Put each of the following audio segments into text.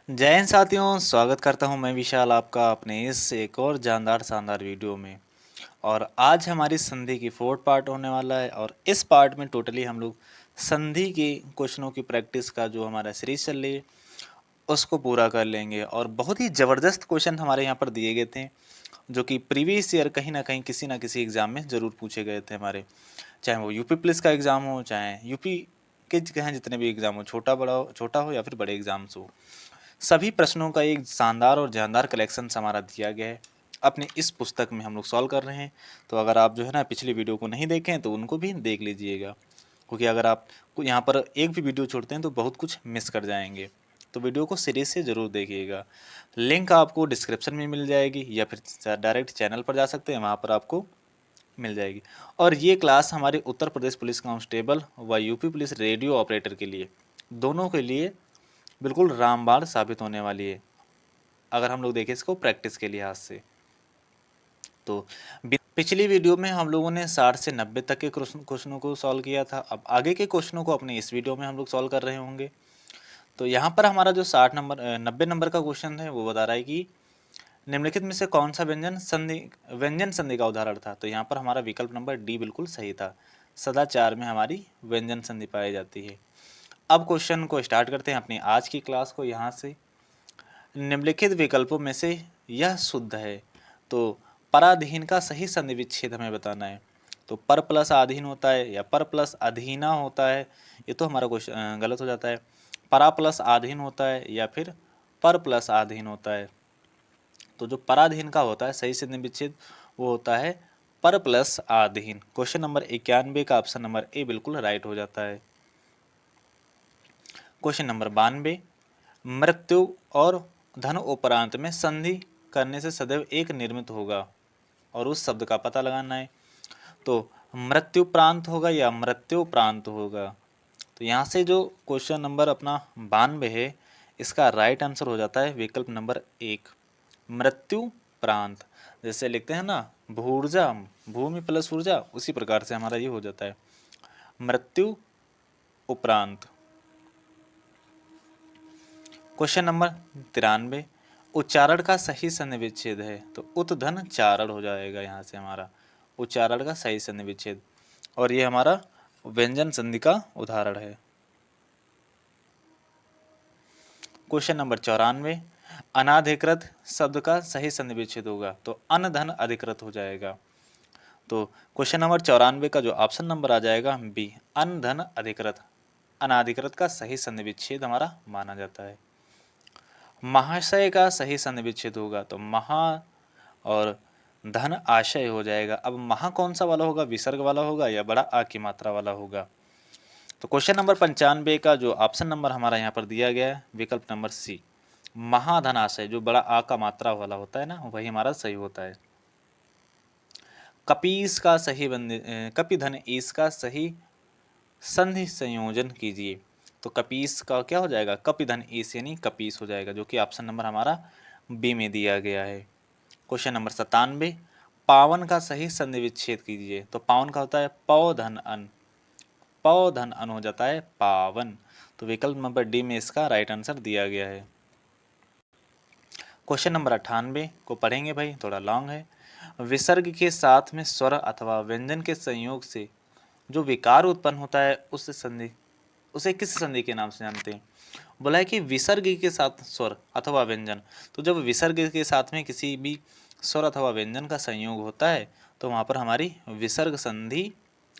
जय हिंद साथियों, स्वागत करता हूं मैं विशाल आपका अपने इस एक और जानदार शानदार वीडियो में। और आज हमारी संधि की फोर्थ पार्ट होने वाला है और इस पार्ट में टोटली हम लोग संधि के क्वेश्चनों की प्रैक्टिस का जो हमारा सीरीज चल रही है उसको पूरा कर लेंगे। और बहुत ही ज़बरदस्त क्वेश्चन हमारे यहाँ पर दिए गए थे जो कि प्रीवियस ईयर कहीं ना कहीं किसी ना किसी एग्ज़ाम में ज़रूर पूछे गए थे हमारे, चाहे वो यूपी पुलिस का एग्ज़ाम हो, चाहे यूपी के कहें जितने भी एग्ज़ाम हो, छोटा हो या फिर बड़े एग्ज़ाम्स हो, सभी प्रश्नों का एक शानदार और जानदार कलेक्शन हमारा दिया गया है। अपने इस पुस्तक में हम लोग सॉल्व कर रहे हैं। तो अगर आप जो है ना पिछली वीडियो को नहीं देखें तो उनको भी देख लीजिएगा, क्योंकि अगर आप यहाँ पर एक भी वीडियो छोड़ते हैं तो बहुत कुछ मिस कर जाएंगे। तो वीडियो को सीरीज से ज़रूर देखिएगा। लिंक आपको डिस्क्रिप्शन में मिल जाएगी या फिर डायरेक्ट चैनल पर जा सकते हैं, वहाँ पर आपको मिल जाएगी। और ये क्लास हमारे उत्तर प्रदेश पुलिस कांस्टेबल व यूपी पुलिस रेडियो ऑपरेटर के लिए, दोनों के लिए बिल्कुल रामबाण साबित होने वाली है अगर हम लोग देखें इसको प्रैक्टिस के लिहाज से। तो पिछली वीडियो में हम लोगों ने 60 से 90 तक के क्वेश्चनों को सॉल्व किया था। अब आगे के क्वेश्चनों को अपने इस वीडियो में हम लोग सॉल्व कर रहे होंगे। तो यहाँ पर हमारा जो 90 नंबर का क्वेश्चन है वो बता रहा है कि निम्नलिखित में से कौन सा व्यंजन संधि का उदाहरण था। तो यहाँ पर हमारा विकल्प नंबर डी बिल्कुल सही था। सदाचार में हमारी व्यंजन संधि पाई जाती है। अब क्वेश्चन को स्टार्ट करते हैं अपनी आज की क्लास को। यहाँ से निम्नलिखित विकल्पों में से यह शुद्ध है। तो पराधीन का सही संधि विच्छेद हमें बताना है। तो पर प्लस आधीन होता है या पर प्लस अधीना होता है, ये तो हमारा क्वेश्चन गलत हो जाता है। परा प्लस आधीन होता है या फिर पर प्लस आधीन होता है। तो जो पराधीन का होता है सही संधि विच्छेद वो होता है पर प्लस आधीन। क्वेश्चन नंबर 91 का ऑप्शन नंबर ए बिल्कुल राइट हो जाता है। क्वेश्चन नंबर 92, मृत्यु और धन उपरांत में संधि करने से सदैव एक निर्मित होगा और उस शब्द का पता लगाना है। तो मृत्यु प्रांत होगा या मृत्यु प्रांत होगा। तो यहाँ से जो क्वेश्चन नंबर अपना 92 है, इसका राइट आंसर हो जाता है विकल्प नंबर 1, मृत्यु प्रांत। जैसे लिखते हैं ना भूर्जा, भूमि प्लस ऊर्जा, उसी प्रकार से हमारा ये हो जाता है मृत्यु उपरांत। क्वेश्चन नंबर 93, उच्चारण का सही संधि विच्छेद है। तो उत्धन चारण हो जाएगा यहाँ से हमारा उच्चारण का सही संधि विच्छेद, और ये हमारा व्यंजन संधि का उदाहरण है। क्वेश्चन नंबर 94, अनाधिकृत शब्द का सही संधि विच्छेद होगा। तो अनधन अधिकृत हो जाएगा। तो क्वेश्चन नंबर 94 का जो ऑप्शन नंबर आ जाएगा बी, अनधन अधिकृत, अनाधिकृत का सही संधि विच्छेद हमारा माना जाता है। महाशय का सही संधि विच्छेद होगा। तो महा और धन आशय हो जाएगा। अब महा कौन सा वाला होगा, विसर्ग वाला होगा या बड़ा आ की मात्रा वाला होगा। तो क्वेश्चन नंबर 95 का जो ऑप्शन नंबर हमारा यहाँ पर दिया गया है विकल्प नंबर सी, महाधन आशय, जो बड़ा आ का मात्रा वाला होता है ना, वही हमारा सही होता है। कपीस का सही कपिधन ईस का सही संधि संयोजन कीजिए। तो कपीस का क्या हो जाएगा, कपिधन ईस यानी कपीस हो जाएगा, जो कि ऑप्शन नंबर हमारा बी में दिया गया है। क्वेश्चन नंबर 97, पावन का सही संधि विच्छेद कीजिए। तो पावन का होता है पौधन अन, पौधन अन हो जाता है पावन। तो विकल्प नंबर डी में इसका राइट आंसर दिया गया है। क्वेश्चन नंबर 98 को पढ़ेंगे भाई, थोड़ा लॉन्ग है। विसर्ग के साथ में स्वर अथवा व्यंजन के संयोग से जो विकार उत्पन्न होता है उसे किस संधि के नाम से जानते हैं। बोला है कि विसर्ग के साथ स्वर अथवा व्यंजन, तो जब विसर्ग के साथ में किसी भी स्वर अथवा व्यंजन का संयोग होता है तो वहाँ पर हमारी विसर्ग संधि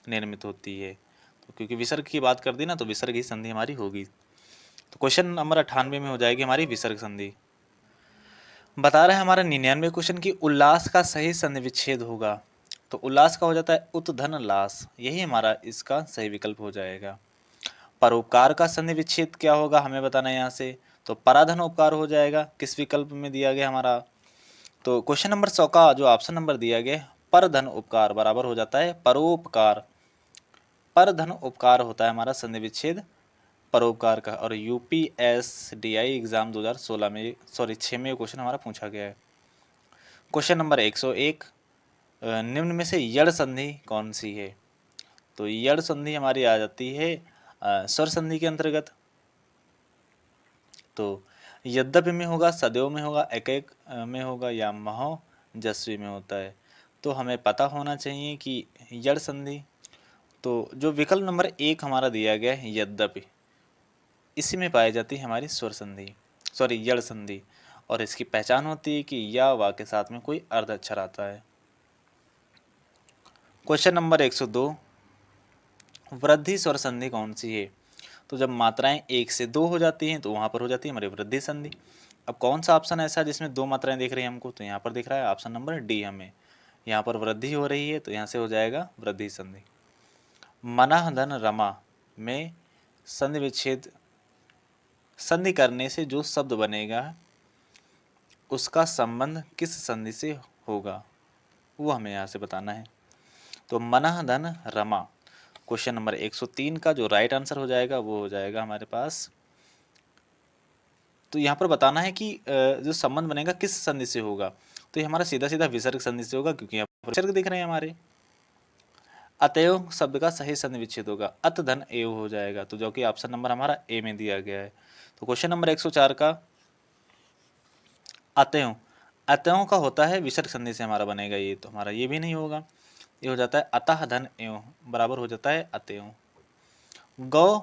निर्मित होती है। तो क्योंकि विसर्ग की बात कर दी ना, तो विसर्ग ही संधि हमारी होगी। तो क्वेश्चन नंबर 98 में हो जाएगी हमारी विसर्ग संधि। बता रहा है हमारा 99 क्वेश्चन की उल्लास का सही संधि विच्छेद होगा। तो उल्लास का हो जाता है उत्धन लास, यही हमारा इसका सही विकल्प हो जाएगा। परोपकार का संधि विच्छेद क्या होगा हमें बताना है यहाँ से। तो पराधन उपकार हो जाएगा, किस विकल्प में दिया गया हमारा। तो क्वेश्चन नंबर 100 का जो ऑप्शन नंबर दिया गया परधन उपकार बराबर हो जाता है परोपकार। परधन उपकार होता है हमारा संधि विच्छेद परोपकार का। और यूपीएसडीआई एग्जाम 2016 में 6 में क्वेश्चन हमारा पूछा गया है। क्वेश्चन नंबर 101, निम्न में से यड़ संधि कौन सी है। तो यड़ संधि हमारी आ जाती है स्वर संधि के अंतर्गत। तो यद्यपि में होगा, सदैव में होगा, एक में होगा या महोजस्वी में होता है। तो हमें पता होना चाहिए कि यड़ संधि, तो जो विकल्प नंबर 1 हमारा दिया गया है यद्यपि, इसी में पाई जाती है हमारी स्वर संधि, सॉरी यड़ संधि। और इसकी पहचान होती है कि या वा के साथ में कोई अर्ध अक्षर आता है। क्वेश्चन नंबर 102, वृद्धि स्वर संधि कौन सी है? तो जब मात्राएं 1 से 2 हो जाती हैं तो वहां पर हो जाती है हमारी वृद्धि संधि। अब कौन सा ऑप्शन ऐसा है जिसमें 2 मात्राएं दिख रही है हमको? तो यहाँ पर दिख रहा है ऑप्शन नंबर डी। हमें यहाँ पर वृद्धि हो रही है तो यहाँ से हो जाएगा वृद्धि संधि। मनाह धन रमा में संधि विच्छेद, संधि करने से जो शब्द बनेगा उसका संबंध किस संधि से होगा, वो हमें यहाँ से बताना है। तो मनाह धन रमा, क्वेश्चन नंबर 103 का जो राइट आंसर हो जाएगा वो हो जाएगा हमारे पास, तो यहाँ पर बताना है कि जो संबंध बनेगा किस संधि से होगा। तो ये हमारा सीधा सीधा विसर्ग संधि से होगा, क्योंकि यहाँ पर विसर्ग दिख रहे हैं हमारे। अतएव शब्द का सही संधि विच्छेद होगा, अत धन एव हो जाएगा, तो जो कि ऑप्शन नंबर हमारा ए में दिया गया है। तो क्वेश्चन नंबर 104 का अतएव, अतएव का होता है विसर्ग संधि से हमारा बनेगा ये, तो हमारा ये भी नहीं होगा। ये हो जाता है अतः धन एव बराबर हो जाता है अतएव। गौ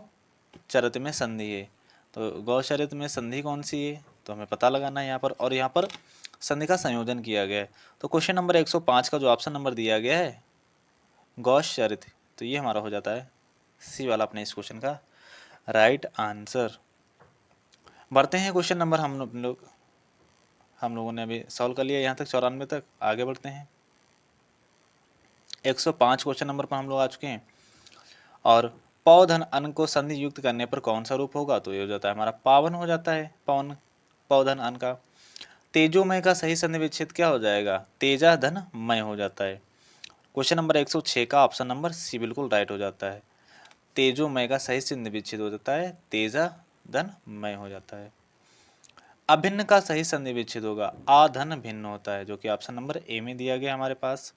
चरित में संधि है, तो गौ चरित में संधि कौन सी है? तो हमें पता लगाना है यहाँ पर, और यहाँ पर संधि का संयोजन किया गया है। तो क्वेश्चन नंबर 105 का जो ऑप्शन नंबर दिया गया है गौश चरित, तो ये हमारा हो जाता है सी वाला अपने इस क्वेश्चन का राइट आंसर। बढ़ते हैं क्वेश्चन नंबर, हम लोगों ने अभी सॉल्व कर लिया यहाँ तक 94 तक। आगे बढ़ते हैं 105 क्वेश्चन नंबर पर हम लोग आ चुके हैं। और पौधन अन को संधि युक्त करने पर कौन सा रूप होगा? तो ये हो जाता है हमारा पावन हो जाता है, पवन पौधन अन का। तेजोमय का सही संधि विच्छेद क्या हो जाएगा? तेजा धन मय हो जाता है। क्वेश्चन नंबर 106 का ऑप्शन नंबर सी बिल्कुल राइट हो जाता है। तेजोमय का सही संधि विच्छेद हो जाता है, तेजा धन मय हो जाता है। अभिन्न का सही संधि विच्छेद होगा, आधन भिन्न होता है, जो कि ऑप्शन नंबर ए में दिया गया हमारे पास।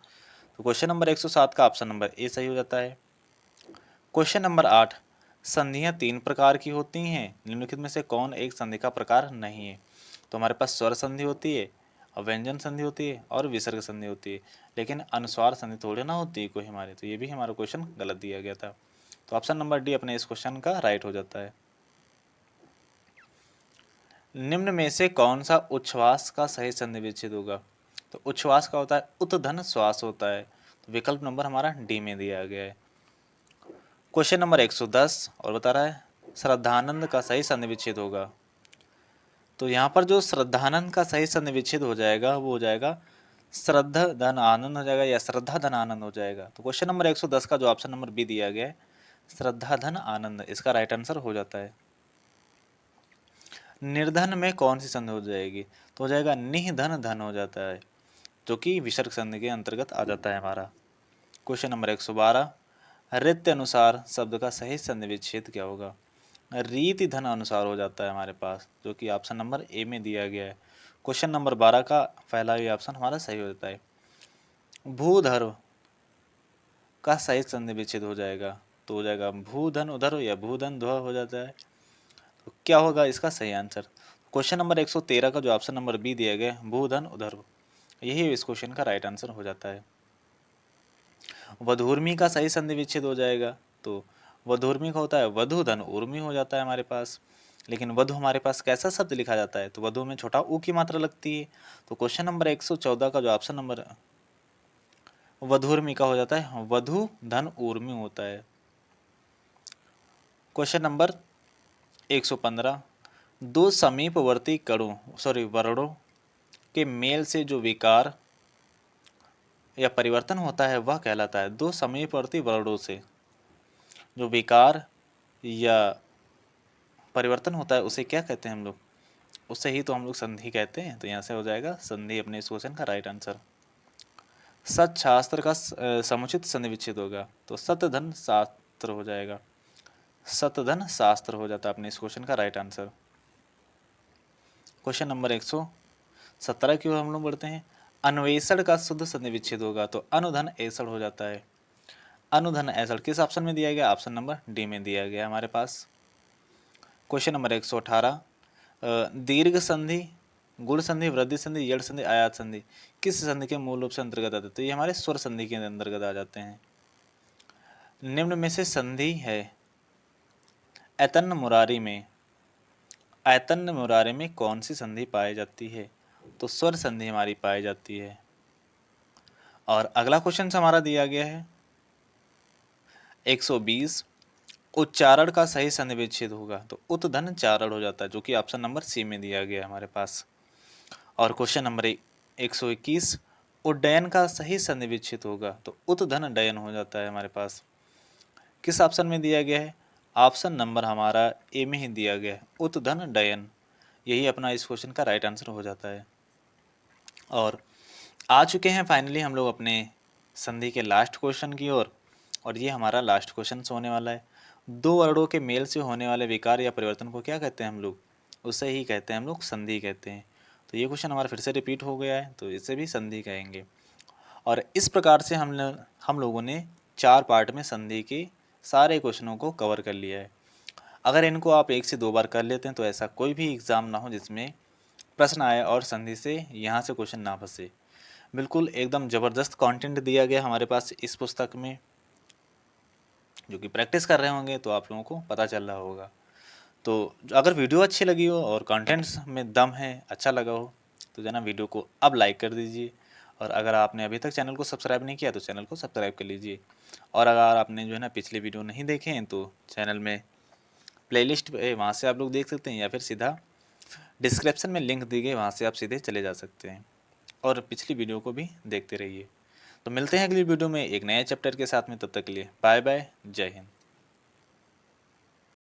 तो क्वेश्चन नंबर 107 का ऑप्शन नंबर ए सही हो जाता है। क्वेश्चन नंबर 8, संधियां 3 प्रकार की होती हैं, निम्नलिखित में से कौन एक संधि का प्रकार नहीं है? तो हमारे पास स्वर संधि होती है, व्यंजन संधि होती है और विसर्ग संधि होती है, लेकिन अनुस्वार संधि थोड़ी ना होती है कोई हमारे। तो ये भी हमारा क्वेश्चन गलत दिया गया था, तो ऑप्शन नंबर डी अपने इस क्वेश्चन का राइट हो जाता है। निम्न में से कौन सा उच्छ्वास का सही संधि विच्छेद होगा? तो उच्छ्वास का होता है उत्धन श्वास होता है, तो विकल्प नंबर हमारा डी में दिया गया है। क्वेश्चन नंबर 110 और बता रहा है श्रद्धानंद का सही संधि विच्छेद होगा। तो यहाँ पर जो श्रद्धानंद का सही संधि विच्छेद हो जाएगा वो हो जाएगा श्रद्धा धन आनंद हो जाएगा, या श्रद्धा धन आनंद हो जाएगा। तो क्वेश्चन नंबर 110 का जो ऑप्शन नंबर बी दिया गया है श्रद्धा धन आनंद, इसका राइट आंसर हो जाता है। निर्धन में कौन सी संधि हो जाएगी? तो हो जाएगा निधन धन हो जाता है, जो कि विसर्ग संधि के अंतर्गत आ जाता है हमारा। क्वेश्चन नंबर 112, रीत्य अनुसार शब्द का सही संधि विच्छेद क्या होगा? रीति धन अनुसार हो जाता है हमारे पास, जो कि ऑप्शन नंबर ए में दिया गया है। क्वेश्चन नंबर 12 का पहला ही ऑप्शन हमारा सही हो जाता है। भूधर का सही संधि विच्छेद हो जाएगा, तो हो जाएगा भूधन उधर या भूधन ध्व हो जाता है, तो क्या होगा इसका सही आंसर? क्वेश्चन नंबर 113 का जो ऑप्शन नंबर बी दिया गया भूधन उधर, यही इस क्वेश्चन का राइट आंसर हो जाता है। वधूर्मी का सही संधि विच्छेद हो जाएगा, तो वधूर्मी का होता है वधु धन ऊर्मी हो जाता है हमारे पास, लेकिन वधु हमारे पास कैसा शब्द लिखा जाता है? तो वधु में छोटा ऊ की मात्रा लगती है, तो क्वेश्चन नंबर 114 का जो ऑप्शन नंबर वधूर्मी का हो जाता है वधु धन ऊर्मी होता है। क्वेश्चन नंबर 115, दो समीपवर्ती वर्णों के मेल से जो विकार या परिवर्तन होता है वह कहलाता है। दो समीपवर्ती वर्णों से जो विकार या परिवर्तन होता है उसे क्या कहते हैं हम लोग? उससे ही तो हम लोग संधि कहते हैं, तो यहाँ से हो जाएगा संधि अपने इस क्वेश्चन का राइट आंसर। सत शास्त्र का समुचित संधि विच्छेद होगा, तो सतधन शास्त्र हो जाएगा, सतधन शास्त्र हो जाता है अपने इस क्वेश्चन का राइट आंसर। क्वेश्चन नंबर 117 की ओर हम लोग बढ़ते हैं। अन्वेषण का शुद्ध संधि विच्छेद होगा, तो अनुधन ऐसड़ हो जाता है। अनुधन ऐसड़ किस ऑप्शन में दिया गया? ऑप्शन नंबर डी में दिया गया हमारे पास। क्वेश्चन नंबर 118, दीर्घ संधि, गुण संधि, वृद्धि संधि, यड़ संधि, आयात संधि किस संधि के मूल रूप से अंतर्गत आते हैं? तो ये हमारे स्वर संधि के अंतर्गत आ जाते हैं। निम्न में से संधि है ऐतन्न मुरारी में, ऐतन्न मुरारी में कौन सी संधि पाई जाती है? तो स्वर संधि हमारी पाई जाती है। और अगला क्वेश्चन हमारा दिया गया है 120, उच्चारण का सही संधि विच्छेद होगा तो उत धन चारण हो जाता है, जो कि ऑप्शन नंबर सी में दिया गया है हमारे पास। और क्वेश्चन नंबर 121, उड्डयन का सही संधि विच्छेद होगा तो उत धन डयन हो जाता है हमारे पास। किस ऑप्शन में दिया गया है? ऑप्शन नंबर हमारा ए में ही दिया गया है, उत धन डयन। यही अपना इस क्वेश्चन का राइट आंसर हो जाता है। और आ चुके हैं फाइनली हम लोग अपने संधि के लास्ट क्वेश्चन की ओर। और ये हमारा लास्ट क्वेश्चन होने वाला है। दो वर्णों के मेल से होने वाले विकार या परिवर्तन को क्या कहते हैं हम लोग? उसे ही कहते हैं हम लोग संधि कहते हैं। तो ये क्वेश्चन हमारा फिर से रिपीट हो गया है, तो इसे भी संधि कहेंगे। और इस प्रकार से हम लोगों ने 4 पार्ट में संधि के सारे क्वेश्चनों को कवर कर लिया है। अगर इनको आप 1 से 2 बार कर लेते हैं तो ऐसा कोई भी एग्ज़ाम ना हो जिसमें प्रश्न आए और संधि से यहाँ से क्वेश्चन ना फंसे। बिल्कुल एकदम ज़बरदस्त कंटेंट दिया गया हमारे पास इस पुस्तक में, जो कि प्रैक्टिस कर रहे होंगे तो आप लोगों को पता चल रहा होगा। तो अगर वीडियो अच्छी लगी हो और कंटेंट्स में दम है, अच्छा लगा हो, तो जना वीडियो को अब लाइक कर दीजिए। और अगर आपने अभी तक चैनल को सब्सक्राइब नहीं किया तो चैनल को सब्सक्राइब कर लीजिए। और अगर आपने जो है ना पिछले वीडियो नहीं देखे हैं तो चैनल में प्लेलिस्ट है, वहाँ से आप लोग देख सकते हैं, या फिर सीधा डिस्क्रिप्शन में लिंक दी गई, वहाँ से आप सीधे चले जा सकते हैं और पिछली वीडियो को भी देखते रहिए। तो मिलते हैं अगली वीडियो में एक नए चैप्टर के साथ में, तब तक के लिए बाय बाय, जय हिंद।